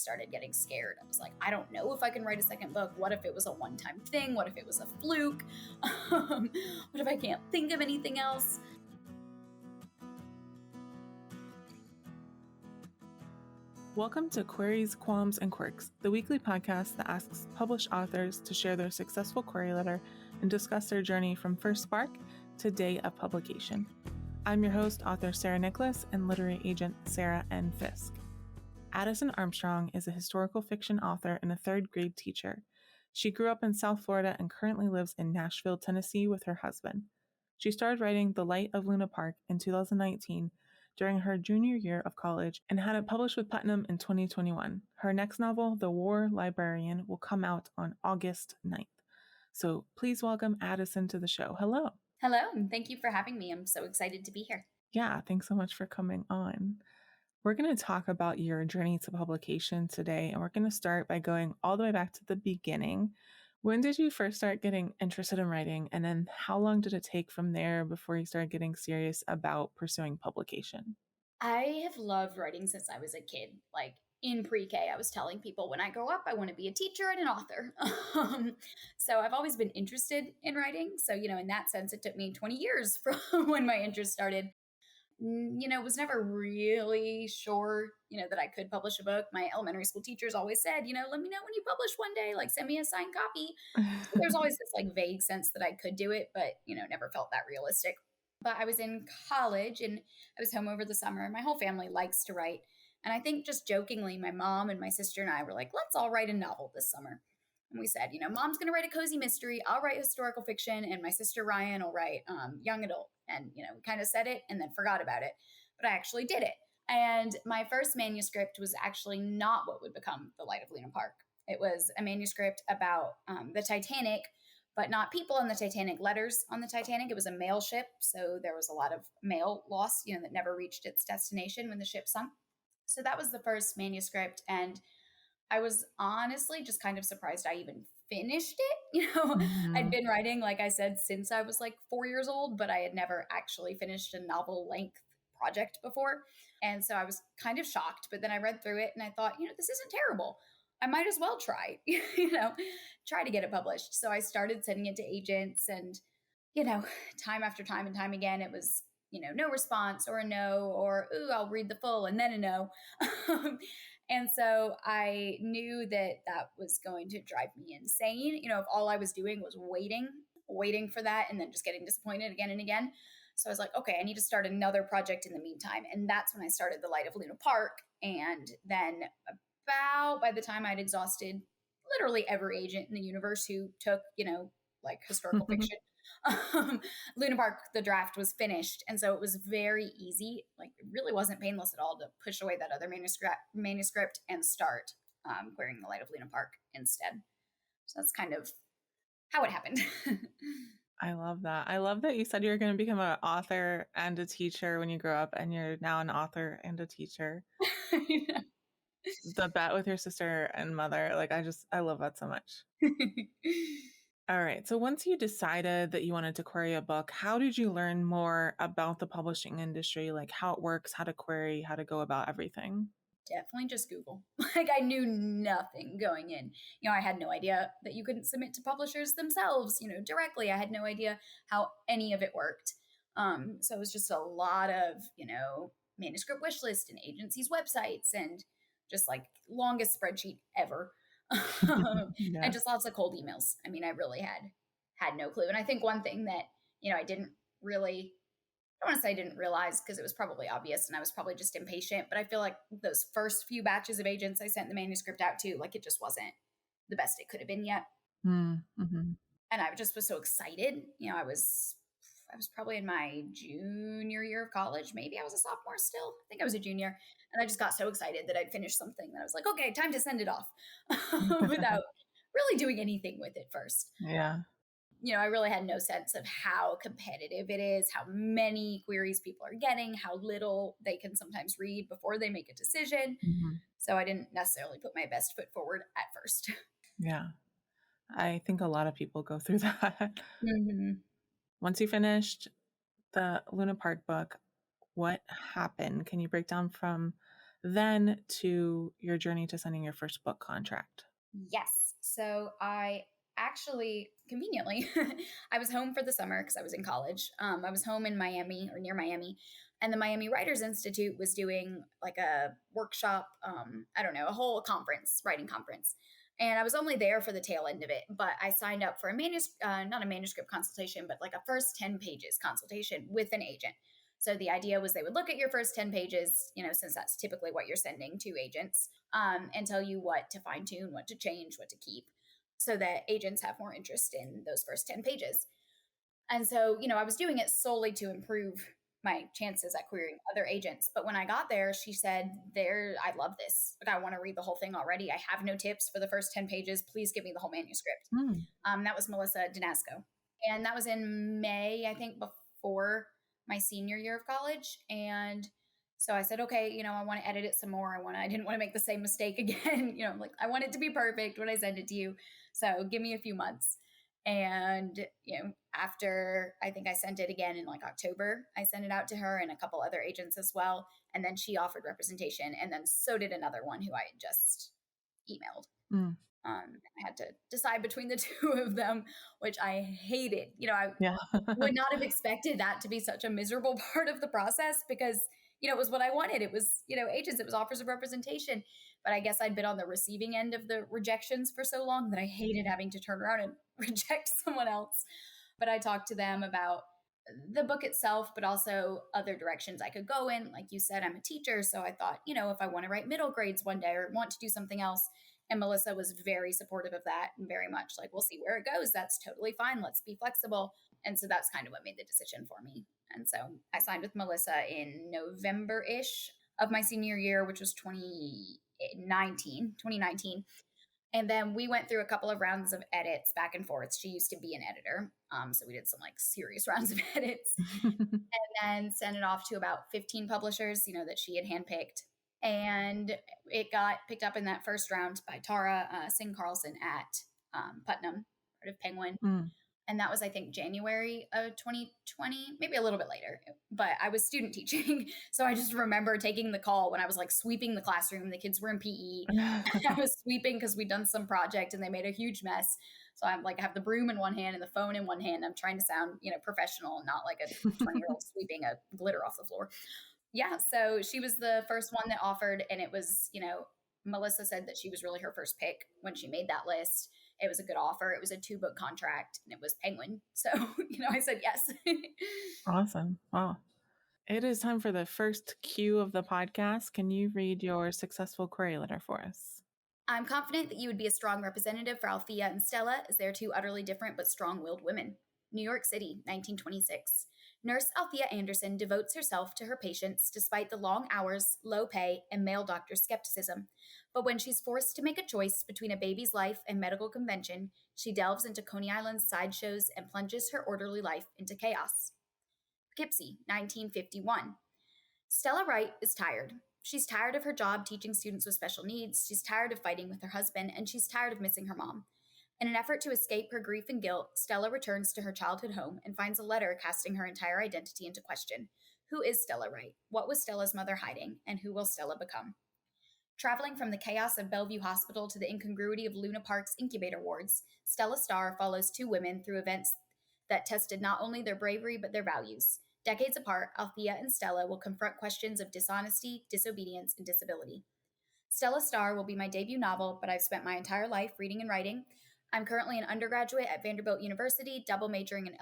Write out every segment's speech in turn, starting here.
started getting scared. I was like, I don't know if I can write a second book. What if it was a one-time thing? What if it was a fluke? What if I can't think of anything else? Welcome to Queries, Qualms, and Quirks, the weekly podcast that asks published authors to share their successful query letter and discuss their journey from first spark to day of publication. I'm your host, author Sarah Nicolas, and literary agent Sarah N. Fisk. Addison Armstrong is a historical fiction author and a third grade teacher. She grew up in South Florida and currently lives in Nashville, Tennessee with her husband. She started writing The Light of Luna Park in 2019 during her junior year of college and had it published with Putnam in 2021. Her next novel, The War Librarian, will come out on August 9th. So please welcome Addison to the show. Hello. Hello, and thank you for having me. I'm so excited to be here. Yeah, thanks so much for coming on. We're going to talk about your journey to publication today, and we're going to start by going all the way back to the beginning. When did you first start getting interested in writing, and then how long did it take from there before you started getting serious about pursuing publication? I have loved writing since I was a kid. Like in pre-K, I was telling people when I grow up, I want to be a teacher and an author. So I've always been interested in writing. So, in that sense, it took me 20 years from when my interest started. Was never really sure, that I could publish a book. My elementary school teachers always said, let me know when you publish one day, like send me a signed copy. So there's always this like vague sense that I could do it, but, never felt that realistic. But I was in college and I was home over the summer and my whole family likes to write. And I think just jokingly, my mom and my sister and I were like, let's all write a novel this summer. And we said, mom's going to write a cozy mystery. I'll write historical fiction and my sister Ryan will write young adult. And, we kind of said it and then forgot about it. But I actually did it. And my first manuscript was actually not what would become The Light of Luna Park. It was a manuscript about the Titanic, but not people on the Titanic, letters on the Titanic. It was a mail ship. So there was a lot of mail loss, that never reached its destination when the ship sunk. So that was the first manuscript. And I was honestly just kind of surprised I even finished it. I'd been writing, like I said, since I was like 4 years old, but I had never actually finished a novel length project before. And so I was kind of shocked, but then I read through it and I thought, this isn't terrible. I might as well try, try to get it published. So I started sending it to agents and, time after time and time again, it was, no response or a no, or, ooh, I'll read the full and then a no. And so I knew that was going to drive me insane. If all I was doing was waiting for that and then just getting disappointed again and again. So I was like, okay, I need to start another project in the meantime. And that's when I started The Light of Luna Park. And then by the time I'd exhausted literally every agent in the universe who took, like historical fiction, Luna Park, the draft was finished. And so it was very easy. Like it really wasn't painless at all to push away that other manuscript and start querying The Light of Luna Park instead. So that's kind of how it happened. I love that. I love that you said you were going to become an author and a teacher when you grow up, and you're now an author and a teacher. The bet with your sister and mother, I love that so much. All right. So once you decided that you wanted to query a book, how did you learn more about the publishing industry, like how it works, how to query, how to go about everything? Definitely just Google. I knew nothing going in. I had no idea that you couldn't submit to publishers themselves, directly. I had no idea how any of it worked. So it was just a lot of, manuscript wish list and agencies' websites and just like longest spreadsheet ever. Yeah. And just lots of cold emails. I mean, I really had no clue. And I think one thing that, I didn't really, I don't want to say I didn't realize because it was probably obvious and I was probably just impatient, but I feel like those first few batches of agents I sent the manuscript out to, like it just wasn't the best it could have been yet. Mm-hmm. And I just was so excited. I was probably in my junior year of college. Maybe I was a sophomore still. I think I was a junior. And I just got so excited that I'd finished something that I was like, okay, time to send it off without really doing anything with it first. Yeah. I really had no sense of how competitive it is, how many queries people are getting, how little they can sometimes read before they make a decision. Mm-hmm. So I didn't necessarily put my best foot forward at first. Yeah. I think a lot of people go through that. Mm-hmm. Once you finished the Luna Park book, what happened? Can you break down from then to your journey to signing your first book contract. Yes. So I actually, conveniently, I was home for the summer because I was in college. I was home in Miami or near Miami, and the Miami Writers Institute was doing like a workshop, I don't know, a whole conference, writing conference. And I was only there for the tail end of it, but I signed up for a not a manuscript consultation, but like a first 10 pages consultation with an agent. So the idea was they would look at your first 10 pages, since that's typically what you're sending to agents, and tell you what to fine tune, what to change, what to keep, so that agents have more interest in those first 10 pages. And so, I was doing it solely to improve my chances at querying other agents. But when I got there, she said, I love this. Like, I want to read the whole thing already. I have no tips for the first 10 pages. Please give me the whole manuscript. That was Melissa Danasco. And that was in May, I think, before my senior year of college. And so I said, okay, I want to edit it some more. I didn't want to make the same mistake again. Like, I want it to be perfect when I send it to you. So give me a few months. And, after I think I sent it again in like October, I sent it out to her and a couple other agents as well. And then she offered representation. And then so did another one who I had just emailed. I had to decide between the two of them, which I hated. I would not have expected that to be such a miserable part of the process because, it was what I wanted. It was, agents, it was offers of representation. But I guess I'd been on the receiving end of the rejections for so long that I hated having to turn around and reject someone else. But I talked to them about the book itself, but also other directions I could go in. Like you said, I'm a teacher. So I thought, if I want to write middle grades one day or want to do something else. And Melissa was very supportive of that and very much like, we'll see where it goes. That's totally fine. Let's be flexible. And so that's kind of what made the decision for me. And so I signed with Melissa in November-ish of my senior year, which was 2019. And then we went through a couple of rounds of edits back and forth. She used to be an editor. So we did some like serious rounds of edits and then sent it off to about 15 publishers, that she had handpicked. And it got picked up in that first round by Tara Singh Carlson at Putnam, part of Penguin. And that was, I think, January of 2020, maybe a little bit later. But I was student teaching. So I just remember taking the call when I was like sweeping the classroom. The kids were in PE. I was sweeping because we'd done some project and they made a huge mess. So I'm like, I have the broom in one hand and the phone in one hand. I'm trying to sound, professional, not like a 20-year-old sweeping a glitter off the floor. Yeah. So she was the first one that offered. And it was, Melissa said that she was really her first pick when she made that list. It was a good offer. It was a 2-book contract and it was Penguin. So, I said yes. Awesome. Wow. It is time for the first cue of the podcast. Can you read your successful query letter for us? I'm confident that you would be a strong representative for Althea and Stella as they're two utterly different but strong-willed women. New York City, 1926. Nurse Althea Anderson devotes herself to her patients despite the long hours, low pay, and male doctor skepticism. But when she's forced to make a choice between a baby's life and medical convention, she delves into Coney Island's sideshows and plunges her orderly life into chaos. Poughkeepsie, 1951. Stella Wright is tired. She's tired of her job teaching students with special needs, she's tired of fighting with her husband, and she's tired of missing her mom. In an effort to escape her grief and guilt, Stella returns to her childhood home and finds a letter casting her entire identity into question. Who is Stella Wright? What was Stella's mother hiding? And who will Stella become? Traveling from the chaos of Bellevue Hospital to the incongruity of Luna Park's incubator wards, Stella Starr follows two women through events that tested not only their bravery but their values. Decades apart, Althea and Stella will confront questions of dishonesty, disobedience, and disability. Stella Starr will be my debut novel, but I've spent my entire life reading and writing. I'm currently an undergraduate at Vanderbilt University, double majoring in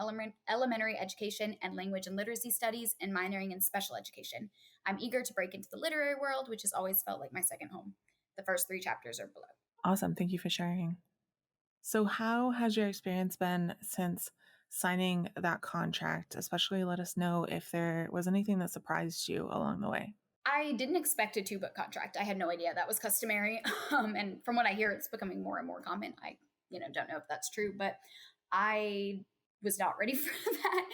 elementary education and language and literacy studies, and minoring in special education. I'm eager to break into the literary world, which has always felt like my second home. The first 3 chapters are below. Awesome. Thank you for sharing. So how has your experience been since signing that contract? Especially let us know if there was anything that surprised you along the way. I didn't expect a 2-book contract. I had no idea that was customary. And from what I hear, it's becoming more and more common. I don't know if that's true, but I was not ready for that.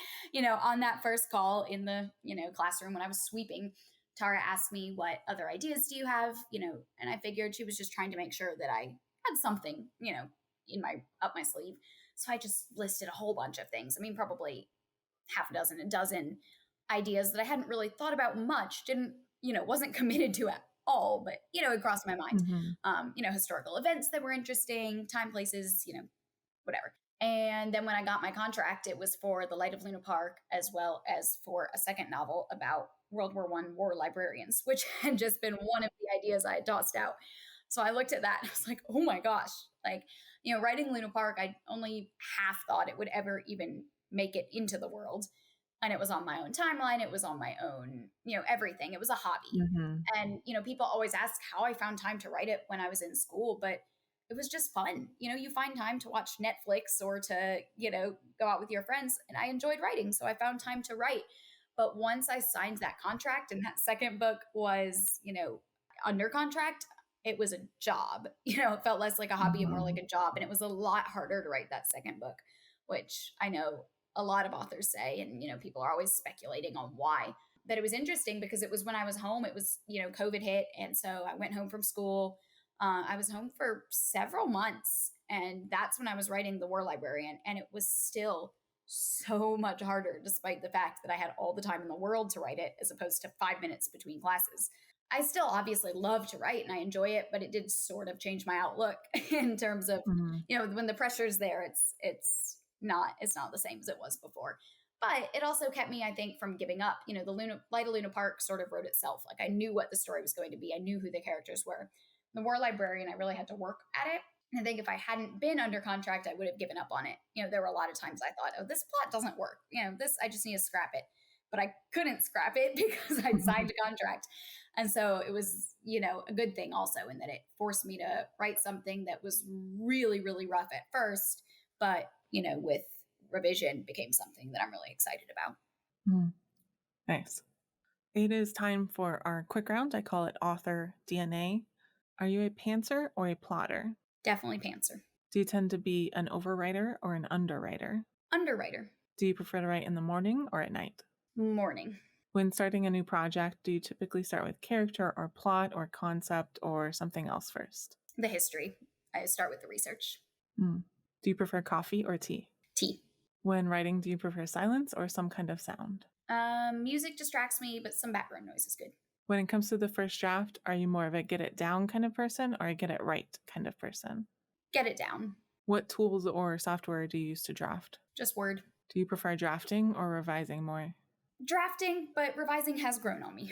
On that first call in the, classroom when I was sweeping, Tara asked me, what other ideas do you have? And I figured she was just trying to make sure that I had something, up my sleeve. So I just listed a whole bunch of things. I mean, probably a dozen ideas that I hadn't really thought about much, wasn't committed to all, but, it crossed my mind. Mm-hmm. Historical events that were interesting, time, places, whatever. And then when I got my contract, it was for The Light of Luna Park, as well as for a second novel about World War I war librarians, which had just been one of the ideas I had tossed out. So I looked at that and I was like, oh my gosh, like, writing Luna Park, I only half thought it would ever even make it into the world. And it was on my own timeline. It was on my own, everything. It was a hobby. Mm-hmm. And, people always ask how I found time to write it when I was in school, but it was just fun. You find time to watch Netflix or to, go out with your friends. And I enjoyed writing. So I found time to write. But once I signed that contract and that second book was, under contract, it was a job. It felt less like a hobby and more like a job. And it was a lot harder to write that second book, which I know a lot of authors say, and, people are always speculating on why. But it was interesting because it was when I was home, it was, COVID hit. And so I went home from school. I was home for several months, and that's when I was writing The War Librarian. And it was still so much harder, despite the fact that I had all the time in the world to write it, as opposed to 5 minutes between classes. I still obviously love to write and I enjoy it, but it did sort of change my outlook in terms of, when the pressure's there, it's not the same as it was before. But it also kept me, I think, from giving up. The Light of Luna Park sort of wrote itself. Like, I knew what the story was going to be. I knew who the characters were. The War Librarian, I really had to work at it. And I think if I hadn't been under contract, I would have given up on it. There were a lot of times I thought, oh, this plot doesn't work. I just need to scrap it. But I couldn't scrap it because I'd signed a contract. And so it was, a good thing also in that it forced me to write something that was really, really rough at first, but, with revision became something that I'm really excited about. Nice. It is time for our quick round. I call it Author DNA. Are you a pantser or a plotter? Definitely pantser. Do you tend to be an overwriter or an underwriter? Underwriter. Do you prefer to write in the morning or at night? Morning. When starting a new project, do you typically start with character or plot or concept or something else first? The history. I start with the research. Do you prefer coffee or tea? Tea. When writing, do you prefer silence or some kind of sound? Music distracts me, but some background noise is good. When it comes to the first draft, are you more of a get it down kind of person or a get it right kind of person? Get it down. What tools or software do you use to draft? Just Word. Do you prefer drafting or revising more? Drafting, but revising has grown on me.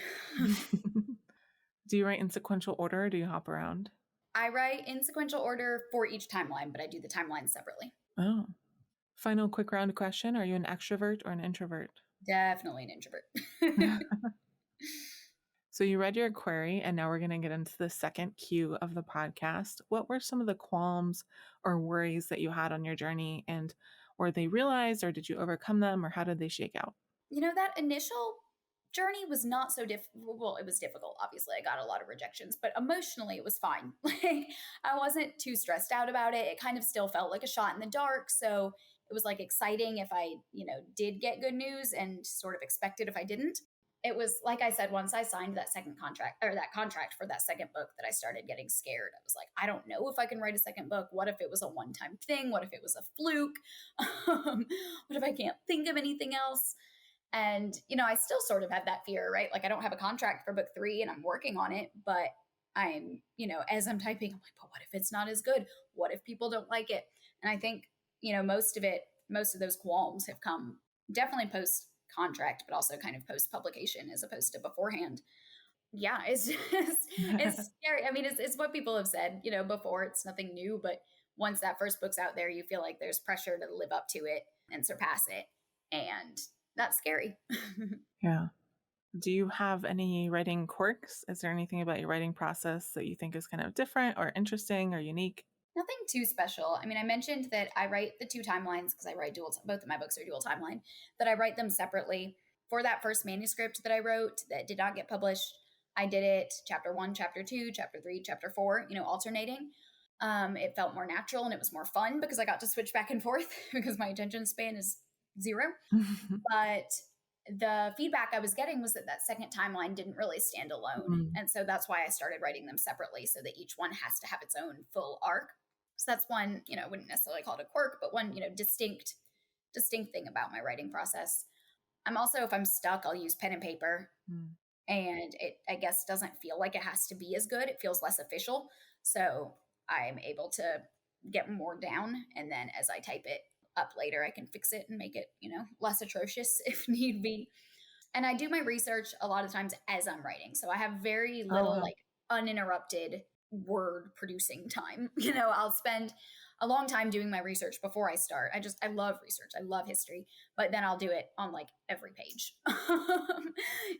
Do you write in sequential order or do you hop around? I write in sequential order for each timeline, but I do the timeline separately. Oh. Final quick round question. Are you an extrovert or an introvert? Definitely an introvert. So you read your query, and now we're going to get into the second Q of the podcast. What were some of the qualms or worries that you had on your journey, and were they realized, or did you overcome them, or how did they shake out? That initial journey was not so difficult. Well, it was difficult. Obviously, I got a lot of rejections, but emotionally it was fine. Like, I wasn't too stressed out about it. It kind of still felt like a shot in the dark. So it was like exciting if I, did get good news, and sort of expected if I didn't. It was, like I said, once I signed that contract for that second book, that I started getting scared. I was like, I don't know if I can write a second book. What if it was a one-time thing? What if it was a fluke? What if I can't think of anything else? And, I still sort of have that fear, right? Like, I don't have a contract for book 3 and I'm working on it, but I'm, as I'm typing, I'm like, but what if it's not as good? What if people don't like it? And I think, most of those qualms have come definitely post contract, but also kind of post publication as opposed to beforehand. Yeah, it's scary. I mean, it's what people have said, before. It's nothing new, but once that first book's out there, you feel like there's pressure to live up to it and surpass it. And that's scary. Yeah. Do you have any writing quirks? Is there anything about your writing process that you think is kind of different or interesting or unique? Nothing too special. I mean, I mentioned that I write the 2 timelines because I write both of my books are dual timeline, that I write them separately. For that first manuscript that I wrote that did not get published, I did it chapter 1, chapter 2, chapter 3, chapter 4, alternating. It felt more natural and it was more fun because I got to switch back and forth because my attention span is 0. But the feedback I was getting was that second timeline didn't really stand alone. And so that's why I started writing them separately, so that each one has to have its own full arc. So that's one, I wouldn't necessarily call it a quirk, but one, distinct thing about my writing process. I'm also, if I'm stuck, I'll use pen and paper. and it, I guess, doesn't feel like it has to be as good. It feels less official. So I'm able to get more down. And then as I type it up later, I can fix it and make it, less atrocious if need be. And I do my research a lot of times as I'm writing. So I have very Oh, little wow. like uninterrupted word producing time. I'll spend a long time doing my research before I start. I love research. I love history, but then I'll do it on like every page.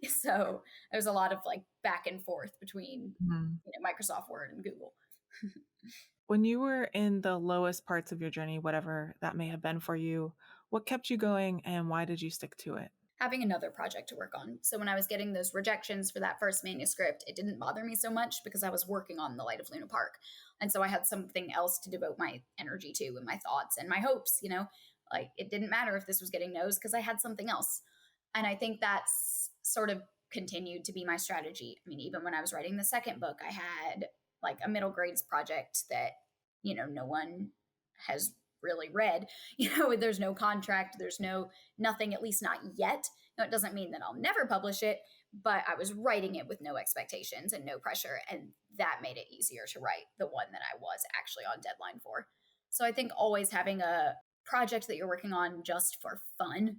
So there's a lot of like back and forth between Mhm. Microsoft Word and Google. When you were in the lowest parts of your journey, whatever that may have been for you, what kept you going and why did you stick to it? Having another project to work on. So when I was getting those rejections for that first manuscript, it didn't bother me so much because I was working on The Light of Luna Park. And so I had something else to devote my energy to and my thoughts and my hopes, like it didn't matter if this was getting no's because I had something else. And I think that's sort of continued to be my strategy. I mean, even when I was writing the second book, I had like a middle grades project that, no one has really read. There's no contract, there's nothing, at least not yet. Now, it doesn't mean that I'll never publish it, but I was writing it with no expectations and no pressure, and that made it easier to write the one that I was actually on deadline for. So I think always having a project that you're working on just for fun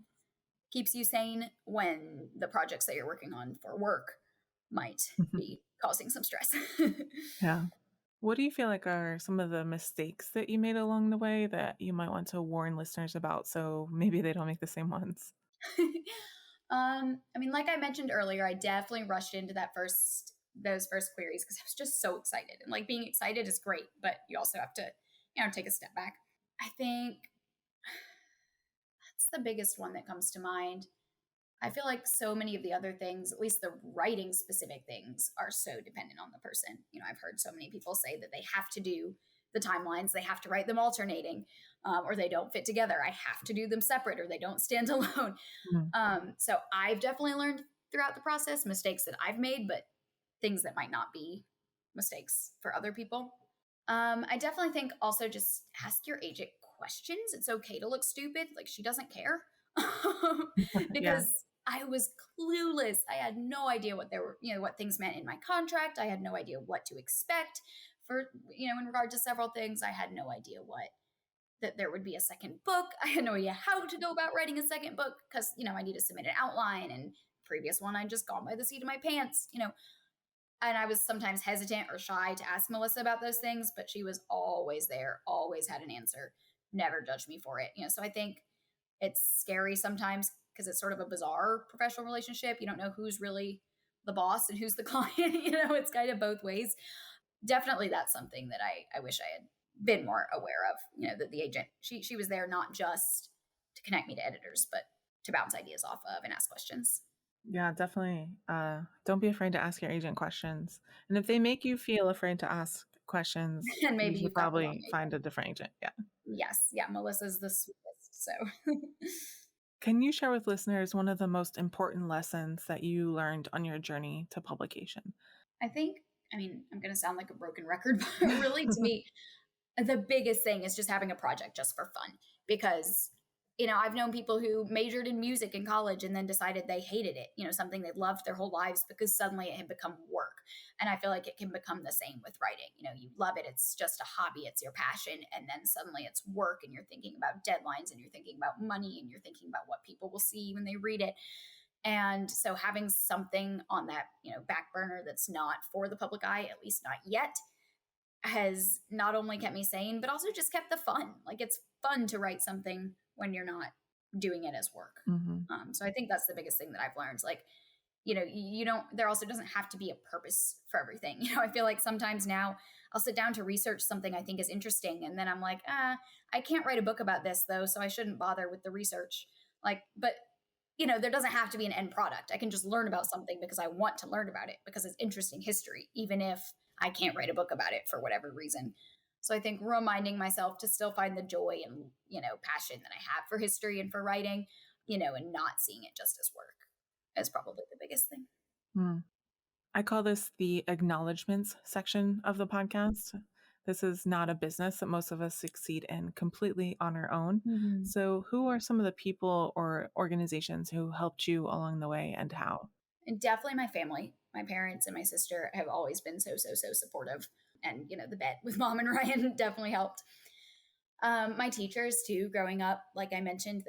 keeps you sane when the projects that you're working on for work might be causing some stress. Yeah. What do you feel like are some of the mistakes that you made along the way that you might want to warn listeners about so maybe they don't make the same ones? I mean, like I mentioned earlier, I definitely rushed into those first queries because I was just so excited. And like being excited is great, but you also have to, take a step back. I think that's the biggest one that comes to mind. I feel like so many of the other things, at least the writing specific things, are so dependent on the person. I've heard so many people say that they have to do the timelines, they have to write them alternating, or they don't fit together. I have to do them separate, or they don't stand alone. Mm. So I've definitely learned throughout the process mistakes that I've made, but things that might not be mistakes for other people. I definitely think also just ask your agent questions. It's okay to look stupid. Like she doesn't care. Yeah. Because I was clueless. I had no idea what there were, what things meant in my contract. I had no idea what to expect for, in regard to several things. I had no idea that there would be a second book. I had no idea how to go about writing a second book because, I need to submit an outline, and previous one I'd just gone by the seat of my pants, and I was sometimes hesitant or shy to ask Melissa about those things, but she was always there, always had an answer, never judged me for it. So I think it's scary sometimes because it's sort of a bizarre professional relationship. You don't know who's really the boss and who's the client. It's kind of both ways. Definitely that's something that I wish I had been more aware of, that the agent, she was there not just to connect me to editors, but to bounce ideas off of and ask questions. Yeah, definitely. Don't be afraid to ask your agent questions. And if they make you feel afraid to ask questions, And you maybe should you've got the wrong probably agent. find a different agent. Yeah. Yes. Yeah. Melissa's the sweetest. So Can you share with listeners one of the most important lessons that you learned on your journey to publication? I think, I mean, I'm going to sound like a broken record, but really to me, the biggest thing is just having a project just for fun because I've known people who majored in music in college and then decided they hated it, something they loved their whole lives because suddenly it had become work. And I feel like it can become the same with writing. You love it, it's just a hobby, it's your passion, and then suddenly it's work and you're thinking about deadlines and you're thinking about money and you're thinking about what people will see when they read it. And so having something on that, back burner that's not for the public eye, at least not yet, has not only kept me sane, but also just kept the fun. Like it's fun to write something when you're not doing it as work. Mm-hmm. So I think that's the biggest thing that I've learned. Like, you don't, there also doesn't have to be a purpose for everything. I feel like sometimes now I'll sit down to research something I think is interesting. And then I'm like, I can't write a book about this though. So I shouldn't bother with the research. Like, but there doesn't have to be an end product. I can just learn about something because I want to learn about it because it's interesting history, even if I can't write a book about it for whatever reason. So I think reminding myself to still find the joy and, passion that I have for history and for writing, and not seeing it just as work is probably the biggest thing. I call this the acknowledgements section of the podcast. This is not a business that most of us succeed in completely on our own. Mm-hmm. So who are some of the people or organizations who helped you along the way and how? And definitely my family, my parents and my sister have always been so supportive. And, the bet with Mom and Ryan definitely helped. My teachers too, growing up, like I mentioned,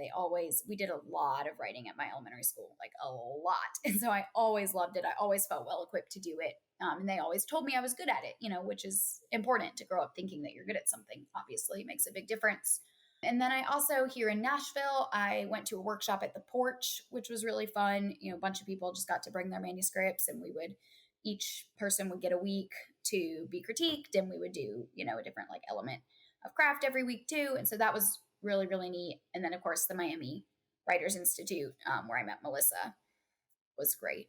we did a lot of writing at my elementary school, like a lot. And so I always loved it. I always felt well equipped to do it. And they always told me I was good at it, which is important to grow up thinking that you're good at something. Obviously, it makes a big difference. And then I also, here in Nashville, I went to a workshop at the Porch, which was really fun. A bunch of people just got to bring their manuscripts, and each person would get a week to be critiqued, and we would do, a different like element of craft every week too. And so that was really, really neat. And then of course the Miami Writers Institute, where I met Melissa, was great.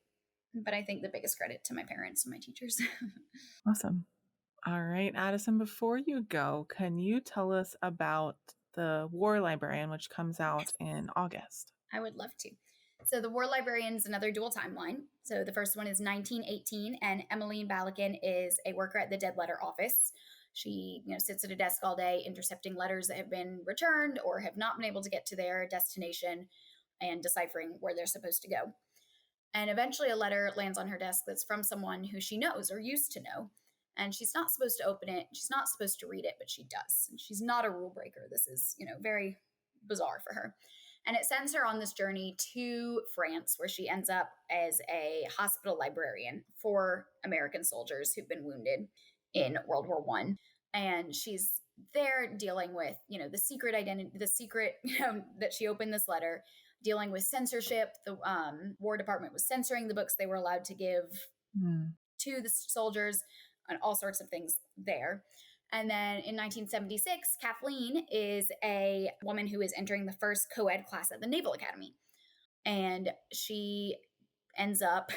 But I think the biggest credit to my parents and my teachers. Awesome. All right, Addison, before you go, can you tell us about the War Librarian, which comes out in August? I would love to. So the War Librarian is another dual timeline. So the first one is 1918, and Emmeline Balakin is a worker at the Dead Letter Office. She, sits at a desk all day intercepting letters that have been returned or have not been able to get to their destination and deciphering where they're supposed to go. And eventually a letter lands on her desk that's from someone who she knows or used to know. And she's not supposed to open it. She's not supposed to read it, but she does. And she's not a rule breaker. This is, very bizarre for her. And it sends her on this journey to France, where she ends up as a hospital librarian for American soldiers who've been wounded in World War I. And she's there dealing with, the secret identity, that she opened this letter, dealing with censorship. The War Department was censoring the books they were allowed to give to the soldiers, and all sorts of things there. And then in 1976, Kathleen is a woman who is entering the first co-ed class at the Naval Academy. And she ends up,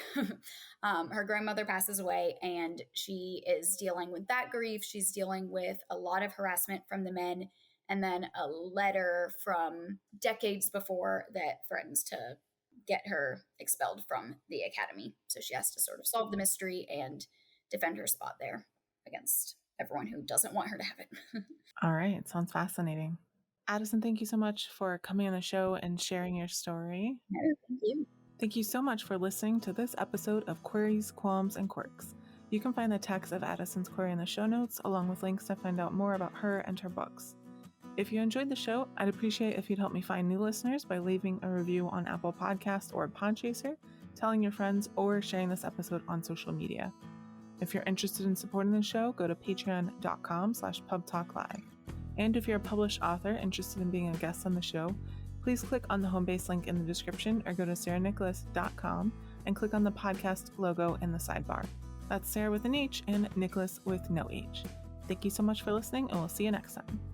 her grandmother passes away, and she is dealing with that grief. She's dealing with a lot of harassment from the men, and then a letter from decades before that threatens to get her expelled from the academy. So she has to sort of solve the mystery and defend her spot there against everyone who doesn't want her to have it. All right. Sounds fascinating. Addison, thank you so much for coming on the show and sharing your story. No, thank you. Thank you so much for listening to this episode of Queries, Qualms, and Quirks. You can find the text of Addison's query in the show notes, along with links to find out more about her and her books. If you enjoyed the show, I'd appreciate if you'd help me find new listeners by leaving a review on Apple Podcasts or Podchaser, telling your friends, or sharing this episode on social media. If you're interested in supporting the show, go to patreon.com/pubtalklive. And if you're a published author interested in being a guest on the show, please click on the home base link in the description, or go to sarahnicolas.com and click on the podcast logo in the sidebar. That's Sarah with an H and Nicolas with no H. Thank you so much for listening, and we'll see you next time.